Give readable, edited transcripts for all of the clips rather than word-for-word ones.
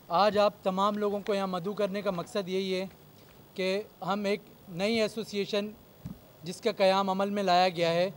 आज आप तमाम लोगों को यहाँ मदऊ करने का मकसद यही है कि हम एक नई एसोसिएशन जिसका क़याम अमल में लाया गया है,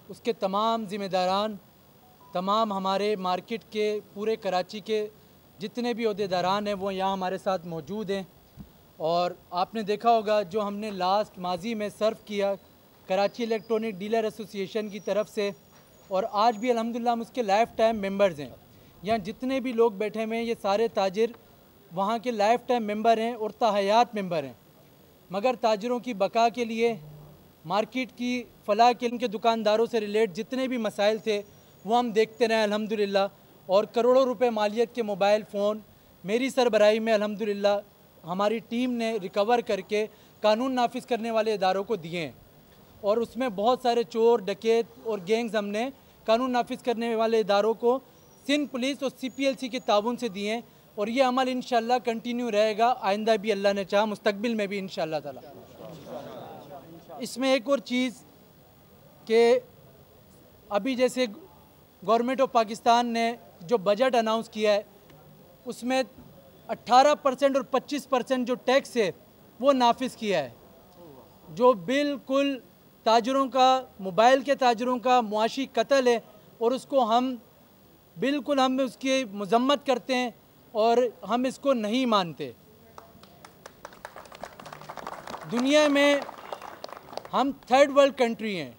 उसके तमाम ज़िम्मेदारान, तमाम हमारे मार्केट के पूरे कराची के जितने भी अहदेदारान हैं वो यहाँ हमारे साथ मौजूद हैं। और आपने देखा होगा जो हमने लास्ट माजी में सर्व किया कराची इलेक्ट्रॉनिक डीलर एसोसिएशन की तरफ से, और आज भी अल्हम्दुलिल्लाह हम उसके लाइफ टाइम मेंबर्स हैं। यहाँ जितने भी लोग बैठे हुए हैं ये सारे ताजिर वहाँ के लाइफ टाइम मेंबर हैं और ताहयात मेंबर हैं। मगर ताजिरों की बका के लिए, मार्केट की फलाह के इनके दुकानदारों से रिलेट जितने भी मसाइल थे वो हम देखते रहे अल्हम्दुलिल्लाह, और करोड़ों रुपए मालियत के मोबाइल फ़ोन मेरी सरबराही में अल्हम्दुलिल्लाह हमारी टीम ने रिकवर करके कानून नाफिज करने वाले इदारों को दिए हैं। और उसमें बहुत सारे चोर, डकैत और गैंग्स हमने कानून नाफिज करने वाले इदारों को सिंध पुलिस और CPLC के ताउन से दिए हैं, और ये अमल इंशाअल्लाह कंटिन्यू रहेगा, आइंदा भी अल्लाह ने चाहा मुस्तकबिल में भी इंशाअल्लाह ताला। इसमें एक और चीज़ कि अभी जैसे गवर्नमेंट ऑफ पाकिस्तान ने जो बजट अनाउंस किया है उसमें 18% और 25% जो टैक्स है वो नाफिज किया है, जो बिल्कुल ताजरों का, मोबाइल के ताजरों का मुआशी कत्ल है, और उसको हम बिल्कुल हम उसकी मजम्मत करते हैं और हम इसको नहीं मानते। दुनिया में हम थर्ड वर्ल्ड कंट्री हैं,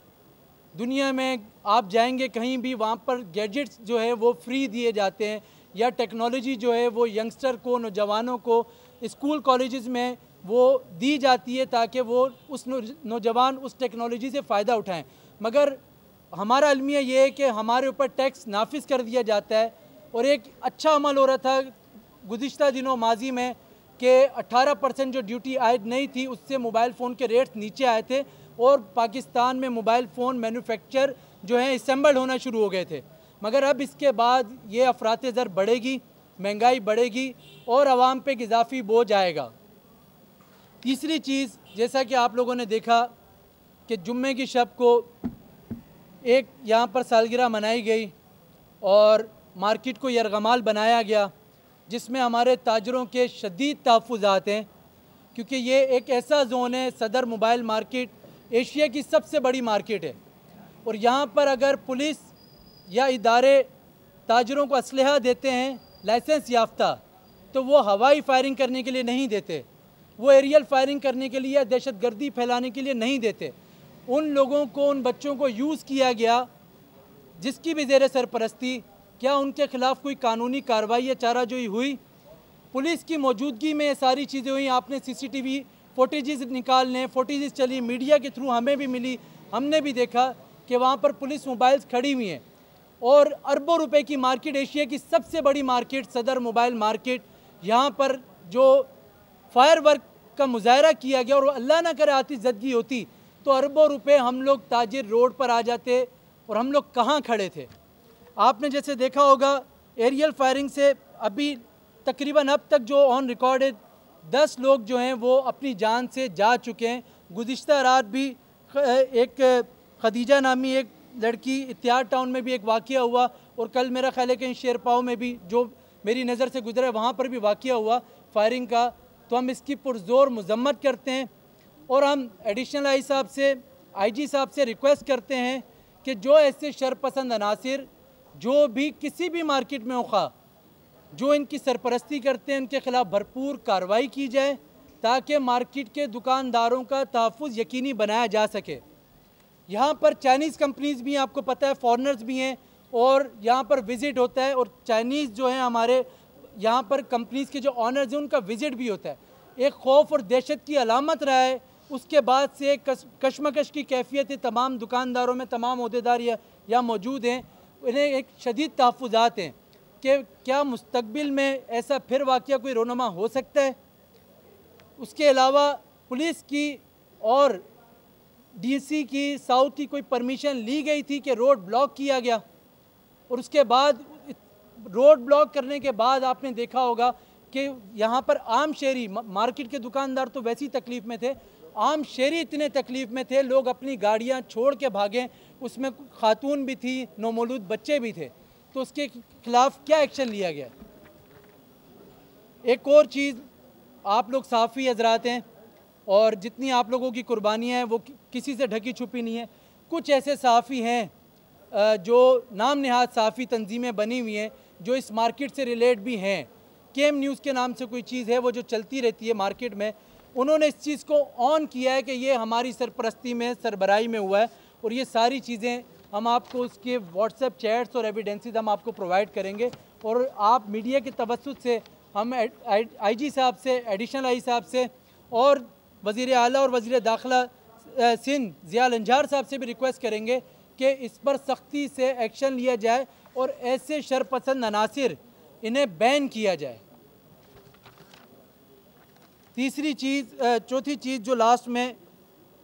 दुनिया में आप जाएंगे कहीं भी वहाँ पर गैजेट्स जो है वो फ्री दिए जाते हैं, या टेक्नोलॉजी जो है वो यंगस्टर को, नौजवानों को स्कूल कॉलेजेस में वो दी जाती है ताकि वो उस नौजवान उस टेक्नोलॉजी से फ़ायदा उठाएं। मगर हमारा अलमिया ये है कि हमारे ऊपर टैक्स नाफिज कर दिया जाता है। और एक अच्छा अमल हो रहा था गुज़िश्ता दिनों माजी में कि 18% जो ड्यूटी आयद नहीं थी उससे मोबाइल फ़ोन के रेट्स नीचे आए थे, और पाकिस्तान में मोबाइल फ़ोन मैन्युफैक्चर जो है असेंबल होना शुरू हो गए थे। मगर अब इसके बाद ये अफरात ज़र बढ़ेगी, महंगाई बढ़ेगी और आवाम पे इजाफी बोझ आएगा। तीसरी चीज़, जैसा कि आप लोगों ने देखा कि जुम्मे की शब को एक यहाँ पर सालगिरह मनाई गई और मार्केट को यरगमाल बनाया गया, जिसमें हमारे ताजरों के शदीद तहफ़्फ़ुज़ात हैं, क्योंकि ये एक ऐसा जोन है, सदर मोबाइल मार्केट एशिया की सबसे बड़ी मार्केट है, और यहाँ पर अगर पुलिस या इदारे ताजरों को असलहा देते हैं लाइसेंस याफ्ता, तो वो हवाई फायरिंग करने के लिए नहीं देते, वो एरियल फायरिंग करने के लिए या दहशतगर्दी फैलाने के लिए नहीं देते। उन लोगों को, उन बच्चों को यूज़ किया गया जिसकी भी ज़ेर सरपरस्ती, क्या उनके ख़िलाफ़ कोई कानूनी कार्रवाई या चाराजोई हुई? पुलिस की मौजूदगी में ये सारी चीज़ें हुई। आपने CCTV फुटेजेस निकाल लें, फुटेजेस चली, मीडिया के थ्रू हमें भी मिली, हमने भी देखा कि वहाँ पर पुलिस मोबाइल्स खड़ी हुई हैं, और अरबों रुपए की मार्केट, एशिया की सबसे बड़ी मार्केट सदर मोबाइल मार्केट, यहाँ पर जो फायर वर्क का मुजाहरा किया गया, और अल्लाह ना करे आतिशज़दगी होती तो अरबों रुपए हम लोग ताजिर रोड पर आ जाते, और हम लोग कहाँ खड़े थे। आपने जैसे देखा होगा एरियल फायरिंग से अभी तकरीबन अब तक जो ऑन रिकॉर्ड है 10 लोग जो हैं वो अपनी जान से जा चुके हैं। गुज़िश्ता रात भी एक खदीजा नामी एक लड़की इत्तिहाद टाउन में भी एक वाक़या हुआ, और कल मेरा ख्याल है कि शेरपाव में भी जो मेरी नज़र से गुजरा वहाँ पर भी वाक़या हुआ फायरिंग का। तो हम इसकी पुरज़ोर मज़म्मत करते हैं, और हम एडिशनल आई साहब से, IG साहब से रिक्वेस्ट करते हैं कि जो ऐसे शरपसंद अनासिर जो भी किसी भी मार्केट में होगा, जो इनकी सरपरस्ती करते हैं, उनके ख़िलाफ़ भरपूर कार्रवाई की जाए ताकि मार्केट के दुकानदारों का तहफ़्फ़ुज़ यकीनी बनाया जा सके। यहाँ पर चाइनीज़ कंपनीज़ भी हैं, आपको पता है, फॉरेनर्स भी हैं, और यहाँ पर विज़िट होता है, और चाइनीज़ जो हैं हमारे यहाँ पर कंपनीज़ के जो ऑनर्स हैं उनका विज़िट भी होता है। एक खौफ और दहशत की अलामत रहा है। उसके बाद से कशमकश की कैफियत है, तमाम दुकानदारों में तमाम अहदेदार यहाँ मौजूद हैं, इन्हें एक शदीद तहफ़्फ़ुज़ात हैं कि क्या मुस्तकबिल में ऐसा फिर वाक़या कोई रोनमा हो सकता है। उसके अलावा पुलिस की और DC की, साउथ की कोई परमिशन ली गई थी कि रोड ब्लॉक किया गया, और उसके बाद रोड ब्लॉक करने के बाद आपने देखा होगा कि यहाँ पर आम शहरी, मार्केट के दुकानदार तो वैसी तकलीफ़ में थे, आम शहरी इतने तकलीफ़ में थे, लोग अपनी गाड़ियाँ छोड़ के भागें, उसमें खातून भी थी, नौमौलूद बच्चे भी थे। तो उसके खिलाफ़ क्या एक्शन लिया गया? एक और चीज़, आप लोग साफ़ी हजरात हैं और जितनी आप लोगों की कुर्बानियाँ हैं वो किसी से ढकी छुपी नहीं है। कुछ ऐसे सहाफ़ी हैं जो नाम नहाद सहाफ़ी तंजीमें बनी हुई हैं जो इस मार्केट से रिलेट भी हैं। केम न्यूज़ के नाम से कोई चीज़ है वो जो चलती रहती है मार्केट में, उन्होंने इस चीज़ को ऑन किया है कि ये हमारी सरपरस्ती में, सरबराही में हुआ है और ये सारी चीज़ें हम आपको उसके व्हाट्सएप चैट्स और एविडेंसेस हम आपको प्रोवाइड करेंगे। और आप मीडिया के तवज्जुद से हम आईजी साहब से, एडिशनल आई साहब से और वज़ीर आला और वज़ीर दाखिला सिंध ज़िया लंजार साहब से भी रिक्वेस्ट करेंगे कि इस पर सख्ती से एक्शन लिया जाए और ऐसे शरपसंद अनासिर इन्हें बैन किया जाए। चौथी चीज़ जो लास्ट में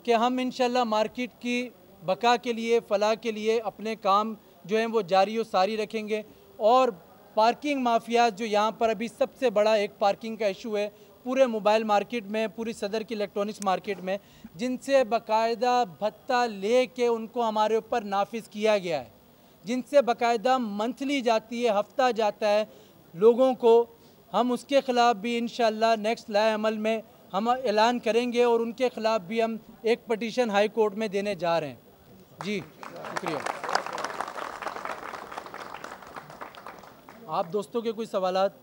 कि हम इंशाल्लाह मार्केट की बका के लिए, फलाह के लिए अपने काम जो हैं वो जारी और सारी रखेंगे। और पार्किंग माफिया जो यहाँ पर अभी सबसे बड़ा एक पार्किंग का इशू है पूरे मोबाइल मार्केट में, पूरी सदर की इलेक्ट्रॉनिक्स मार्केट में, जिनसे बाकायदा भत्ता ले के उनको हमारे ऊपर नाफिज किया गया है, जिनसे बाकायदा मंथली जाती है, हफ्ता जाता है लोगों को। हम उसके ख़िलाफ़ भी इंशाअल्लाह नेक्स्ट लाए अमल में हम ऐलान करेंगे और उनके ख़िलाफ़ भी हम एक पटिशन हाई कोर्ट में देने जा रहे हैं। जी शुक्रिया। आप दोस्तों के कोई सवालात?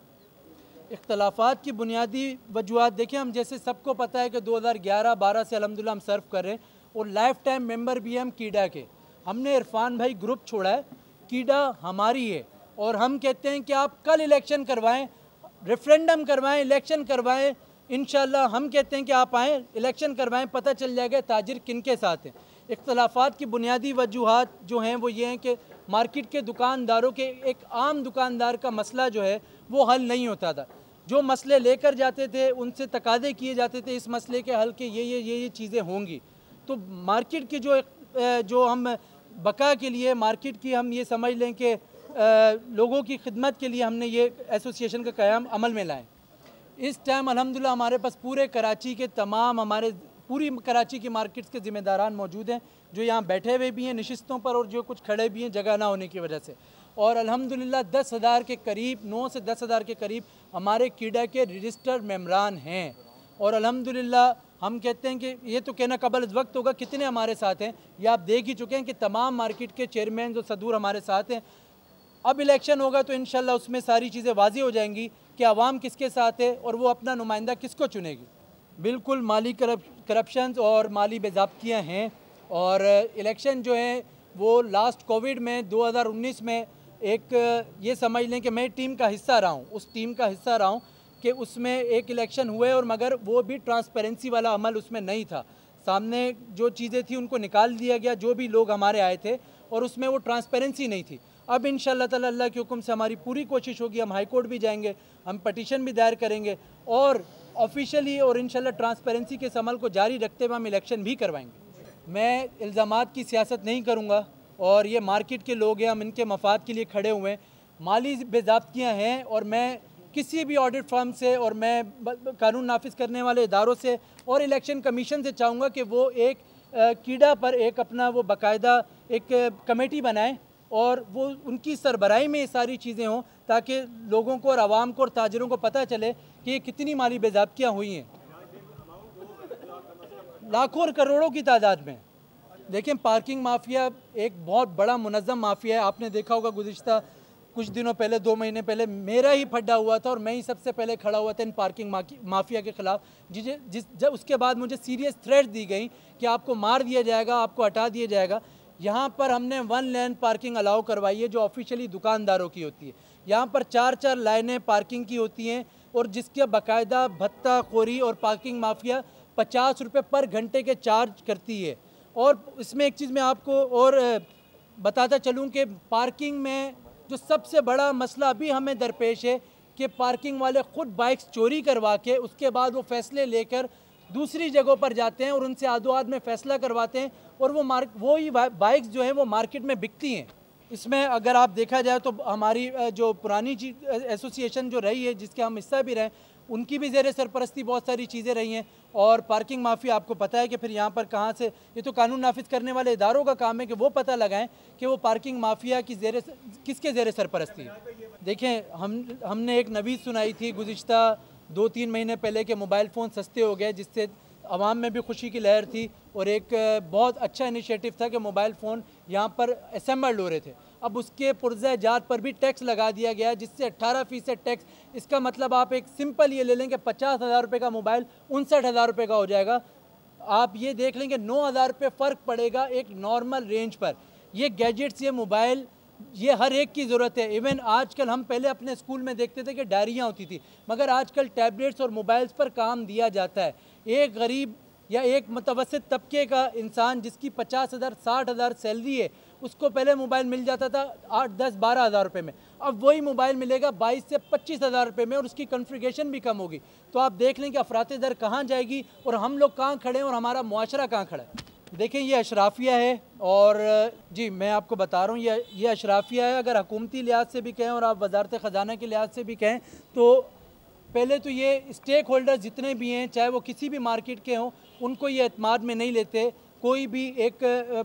इख्तलाफात की बुनियादी वजूहत देखिए, हम जैसे सबको पता है कि 2011-12 से अल्हम्दुलिल्लाह हम सर्व कर रहे हैं और लाइफ टाइम मेंबर भी हैं हम कीडा के। हमने इरफान भाई ग्रुप छोड़ा है, कीडा हमारी है और हम कहते हैं कि आप कल इलेक्शन करवाएं, रेफरेंडम करवाएं, इलेक्शन करवाएं। इंशाल्लाह हम कहते हैं कि आप आएँ, इलेक्शन करवाएं, पता चल जाएगा ताजिर किन के साथ हैं। इख्तलाफात की बुनियादी वजूहत जो हैं वो ये हैं कि मार्केट के दुकानदारों के, एक आम दुकानदार का मसला जो है वो हल नहीं होता था। जो मसले लेकर जाते थे उनसे तकादे किए जाते थे इस मसले के हल के ये चीज़ें होंगी। तो मार्केट की जो हम बका के लिए मार्केट की हम ये समझ लें कि लोगों की खिदमत के लिए हमने ये एसोसिएशन का क़याम अमल में लाएँ। इस टाइम अल्हम्दुलिल्लाह हमारे पास पूरे कराची के हमारे पूरी कराची की मार्केट्स के ज़िम्मेदारान मौजूद हैं जो यहाँ बैठे हुए भी हैं निशिस्तों पर और जो कुछ खड़े भी हैं जगह ना होने की वजह से। और अल्हम्दुलिल्लाह 10,000 के करीब, 9 से 10,000 के करीब हमारे कीडा के रजिस्टर्ड मेम्बरान हैं। और अल्हम्दुलिल्लाह हम कहते हैं कि ये तो कहना कबल वक्त होगा कितने हमारे साथ हैं, ये आप देख ही चुके हैं कि तमाम मार्केट के चेयरमैन और सदूर हमारे साथ हैं। अब इलेक्शन होगा तो इंशाल्लाह उसमें सारी चीज़ें वाज़ेह हो जाएंगी कि आवाम किसके साथ है और वो अपना नुमाइंदा किसको चुनेगी। बिल्कुल माली करप्शन और माली बेज़ाब्तियाँ हैं और इलेक्शन जो है वो लास्ट कोविड में 2019 में एक ये समझ लें कि मैं टीम का हिस्सा रहा हूँ, उस टीम का हिस्सा रहा हूँ कि उसमें एक इलेक्शन हुए और मगर वो भी ट्रांसपेरेंसी वाला अमल उसमें नहीं था। सामने जो चीज़ें थी उनको निकाल दिया गया, जो भी लोग हमारे आए थे, और उसमें वो ट्रांसपेरेंसी नहीं थी। अब इंशाअल्लाह ताला अल्लाह के हुक्म से हमारी पूरी कोशिश होगी, हम हाई कोर्ट भी जाएंगे, हम पटिशन भी दायर करेंगे और ऑफिशियली और इंशाल्लाह ट्रांसपेरेंसी के इस अमल को जारी रखते हुए हम इलेक्शन भी करवाएंगे। मैं इल्ज़ामात की सियासत नहीं करूँगा और ये मार्केट के लोग हैं, हम इनके मफाद के लिए खड़े हुए हैं। माली बेज़ाब्तियाँ हैं और मैं किसी भी ऑडिट फर्म से और मैं कानून नाफिज करने वाले इदारों से और इलेक्शन कमीशन से चाहूँगा कि वो एक कीडा पर एक अपना वो बाकायदा एक कमेटी बनाएं और वो उनकी सरबराही में ये सारी चीज़ें हों ताकि लोगों को और आवाम को और ताजरों को पता चले कि ये कितनी माली बेज़ाब्तियाँ हुई हैं, लाखों और करोड़ों की तादाद में। देखें, पार्किंग माफिया एक बहुत बड़ा मुनज़्ज़म माफिया है। आपने देखा होगा गुज़िश्ता कुछ दिनों पहले, 2 महीने पहले मेरा ही फड्डा हुआ था और मैं ही सबसे पहले खड़ा हुआ था इन पार्किंग माफिया के ख़िलाफ़। जब उसके बाद मुझे सीरियस थ्रेट दी गई कि आपको मार दिया जाएगा, आपको हटा दिया जाएगा। यहाँ पर हमने 1 लेन पार्किंग अलाउ करवाई है जो ऑफिशियली दुकानदारों की होती है। यहाँ पर 4-4 लाइनें पार्किंग की होती हैं और जिसके बाकायदा भत्ता खोरी और पार्किंग माफिया 50 रुपये पर घंटे के चार्ज करती है। और इसमें एक चीज़ मैं आपको और बताता चलूँ कि पार्किंग में जो सबसे बड़ा मसला अभी हमें दरपेश है कि पार्किंग वाले ख़ुद बाइक्स चोरी करवा के उसके बाद वो फ़ैसले लेकर दूसरी जगहों पर जाते हैं और उनसे आदो आद में फ़ैसला करवाते हैं और वो ही बाइक्स जो हैं वो मार्केट में बिकती हैं। इसमें अगर आप देखा जाए तो हमारी जो पुरानी एसोसिएशन जो रही है, जिसके हम हिस्सा भी रहे, उनकी भी ज़ेर सरपरस्ती बहुत सारी चीज़ें रही हैं। और पार्किंग माफिया, आपको पता है कि फिर यहाँ पर कहाँ से, ये तो कानून नाफिज करने वाले इदारों का काम है कि वो पता लगाएं कि वो पार्किंग माफिया की किसके ज़ेर सरपरस्ती है। देखें, हमने एक नवीद सुनाई थी गुज़िश्ता 2-3 महीने पहले के मोबाइल फ़ोन सस्ते हो गए, जिससे आवाम में भी खुशी की लहर थी और एक बहुत अच्छा इनिशिएटिव था कि मोबाइल फ़ोन यहाँ पर असेंबल्ड हो रहे थे। अब उसके पुर्ज़े जात पर भी टैक्स लगा दिया गया, जिससे 18% टैक्स। इसका मतलब आप एक सिंपल ये ले लें कि 50,000 रुपये का मोबाइल 59,000 रुपये का हो जाएगा। आप ये देख लेंगे 9,000 रुपये फ़र्क पड़ेगा एक नॉर्मल रेंज पर। ये गैजेट्स, ये मोबाइल, ये हर एक की ज़रूरत है। इवन आजकल हम पहले अपने स्कूल में देखते थे कि डायरियाँ होती थी, मगर आजकल टैबलेट्स और मोबाइल्स पर काम दिया जाता है। एक गरीब या एक मुतवस्सित तबके का इंसान जिसकी 50,000 60,000 सैलरी है, उसको पहले मोबाइल मिल जाता था 8, 10, 12,000 रुपये में। अब वही मोबाइल मिलेगा 22 से 25,000 रुपये में, और उसकी कॉन्फ़िगरेशन भी कम होगी। तो आप देख लें कि अफरात दर कहाँ जाएगी और हम लोग कहाँ खड़े हैं और हमारा मुआशरा कहाँ खड़ा है। देखें, ये अशराफिया है, और जी मैं आपको बता रहा हूँ, ये अशराफिया है। अगर हुकूमती लिहाज से भी कहें और आप वजारत ख़जाना के लिहाज से भी कहें, तो पहले तो ये स्टेक होल्डर जितने भी हैं, चाहे वो किसी भी मार्केट के हों, उनको ये एतमाद में नहीं लेते। कोई भी एक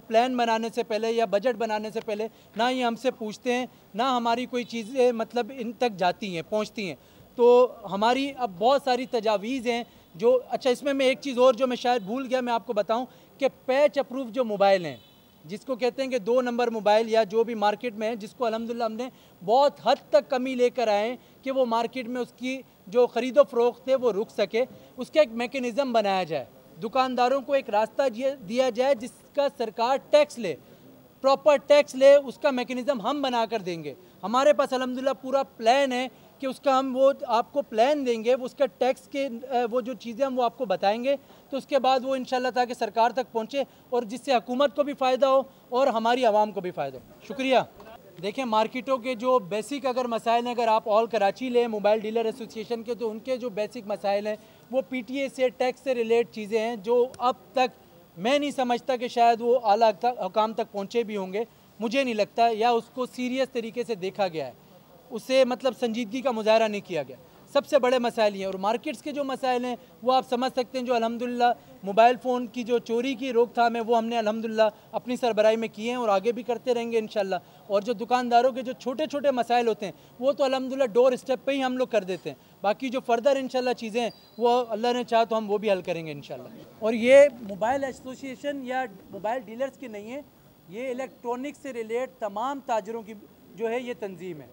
प्लान बनाने से पहले या बजट बनाने से पहले ना ये हमसे पूछते हैं, ना हमारी कोई चीज़ें मतलब इन तक जाती हैं, पहुंचती हैं। तो हमारी अब बहुत सारी तजावीज़ हैं जो, अच्छा इसमें मैं एक चीज़ और जो मैं शायद भूल गया, मैं आपको बताऊं कि पैच अप्रूव जो मोबाइल हैं, जिसको कहते हैं कि 2 नंबर मोबाइल या जो भी मार्केट में है, जिसको अल्हम्दुलिल्लाह हमने बहुत हद तक कमी लेकर आए कि वो मार्केट में उसकी जो ख़रीदो फ़रोख्त है वो रुक सके, उसका एक मेकनिज़म बनाया जाए। दुकानदारों को एक रास्ता दिया जाए जिसका सरकार टैक्स ले, प्रॉपर टैक्स ले, उसका मेकनिज़म हम बना कर देंगे। हमारे पास अल्हम्दुलिल्लाह पूरा प्लान है कि उसका हम वो आपको प्लान देंगे, उसका टैक्स के वो जो चीज़ें हम वो आपको बताएंगे, तो उसके बाद वो इंशाल्लाह ताकि सरकार तक पहुँचे और जिससे हुकूमत को भी फ़ायदा हो और हमारी आवाम को भी फ़ायदा हो। शुक्रिया। देखें, मार्केटों के जो बेसिक अगर मसाइल हैं, अगर आप ऑल कराची लें मोबाइल डीलर एसोसिएशन के, तो उनके जो बेसिक मसाइल हैं वो PTA से, टैक्स से रिलेट चीज़ें हैं, जो अब तक मैं नहीं समझता कि शायद वो आला हुकाम तक पहुँचे भी होंगे, मुझे नहीं लगता, या उसको सीरियस तरीके से देखा गया है, उसे मतलब संजीदगी का मुजाहरा नहीं किया गया। सबसे बड़े मसाइल हैं। और मार्केट्स के जो मसाइल हैं वो आप समझ सकते हैं, जो अल्हम्दुलिल्लाह मोबाइल फ़ोन की जो चोरी की रोकथाम है वो हमने अल्हम्दुलिल्लाह अपनी सरबराही में किए हैं और आगे भी करते रहेंगे इंशाल्लाह। और जो दुकानदारों के जो छोटे छोटे मसाइल होते हैं वो तो अल्हम्दुलिल्लाह डोर स्टेप पे ही हम लोग कर देते हैं। बाकी जो फर्दर इंशाल्लाह चीज़ें हैं वो अल्लाह ने चाहा तो हम वो भी हल करेंगे इंशाल्लाह। और ये मोबाइल एसोसिएशन या मोबाइल डीलर्स की नहीं है, ये इलेक्ट्रॉनिक से रिलेट तमाम ताजरों की जो है ये तंजीम है।